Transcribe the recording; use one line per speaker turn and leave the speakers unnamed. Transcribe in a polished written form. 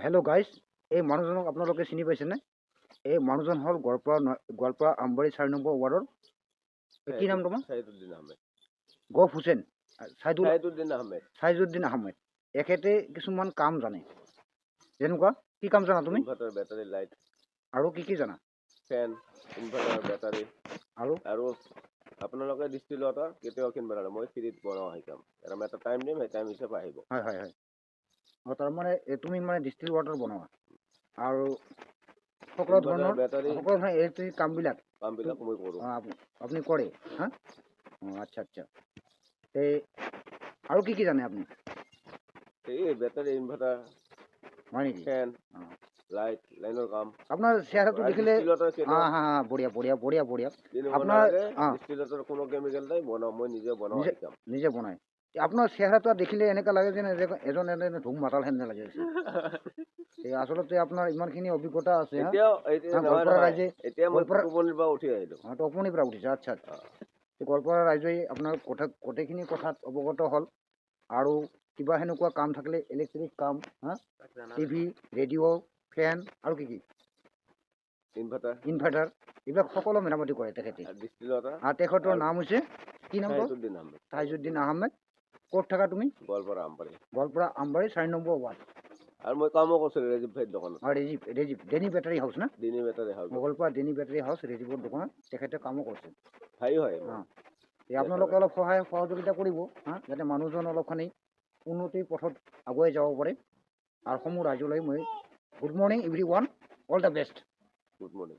Hello' guys, এই মানুহজনক আপোনালোকে চিনি পাইছেনে? এই মানুহজন হ'ল গোৱালপাৰা আমবাৰী 4 নম্বৰ ৱাৰ্ডৰ। কি নাম তোমাৰ?
সাইদুদ্দিন আহমেদ।
গফ হুছেইন
সাইদুদ্দিন আহমেদ।
সাইজুদ্দিন আহমেদ। এখেতে কিছুমান কাম জানে। যেনেকুৱা কি কাম জানা তুমি?
ইনভাৰ্টাৰ, বেটাৰী, লাইট
আৰু কি জানা?
ফেন, ইনভাৰ্টাৰ, বেটাৰী
আৰু
আপোনালোকে ডিষ্টিল ৱাটাৰ কেতিয়াও কিনিব নালাগে। মই ফ্ৰীত বনাওঁ সেই কাম। এটা টাইম দিম, সেই টাইম হিচাপে আহিব।
হয় হয় হয়। তাৰমানে তুমি মানে ডিষ্টিল ৱাটাৰ বনোৱা আৰু সকলো
ইনভাৰ্টাৰ, বেটাৰী
ধৰণৰ ইলেক্ট্ৰিক কামবিলাক
মই কৰোঁ।
আপুনি কৰে? হা? আচ্ছা আচ্ছা। এই আৰু কি জানে আপুনি?
এই বেটাৰী, ইনভাৰ্টাৰ,
হয় নেকি?
ফেন, লাইনৰ কাম।
আপোনাৰ চেহাৰাটো দেখিলে
ডিষ্টিল ৱাটাৰ কেতিয়াও
বঢ়িয়া বঢ়িয়া বঢ়িয়া বঢ়িয়া।
কিনিব
আপোনাৰ
নালাগে। ডিষ্টিল ৱাটাৰ কোনো কেমিকেল নাই, মই নিজে বনাওঁ সেই কাম।
নিজে বনাই। আপোনাৰ চেহাৰাটো দেখিলে এনেকুৱা লাগে যেন এজন ধুম মাতাল হেন লাগে। আচলতে আপোনাৰ ইমানখিনি অভিজ্ঞতা আছে।
এতিয়া
গোৱালপাৰা ৰাইজে
মই টোপনিৰ পৰা উঠি আহিলোঁ।
টোপনিৰ পৰা উঠিছে। আচ্ছা আচ্ছা। গোৱালপাৰা ৰাইজে আপোনাৰ গোটেইখিনি কথাত অৱগত হ'ল। আৰু কিবা সেনেকুৱা কাম থাকিলে ইলেক্ট্ৰিক কাম, টিভি, ৰেডিঅ', ফেন আৰু কি ইনভাৰ্টাৰ এইবিলাক সকলো মেৰামতি কৰে তেখেতে।
ডিষ্টিল ৱাটাৰ
আৰু তেখেতৰ নাম হৈছে কি নাম?
সাইদুদ্দিন আহমেদ।
সাইজুদ্দিন আহমেদ। ক'ত থাকা তুমি?
গোৱালপাৰা আমবাৰী।
Goalpara Amabari 4 number ward.
আৰু মই কামো কৰিছিলোঁ ৰেজিপ ভাইৰ দোকানত।
ৰেজিপ ডেনি বেটাৰী হাউচ না?
দিনী বেটাৰী হাউচ।
গোৱালপাৰা ডেনি বেটাৰী হাউচ ৰেজিপৰ দোকানত তেখেতে কামো কৰিছে।
ভাই হয়।
আপোনালোকে অলপ সহায় সহযোগিতা কৰিব, যাতে মানুহজন অলপখানি উন্নতিৰ পথত আগুৱাই যাব পাৰে। আৰু সমূহ ৰাইজলৈ মই good morning every one, all the best.
Good morning.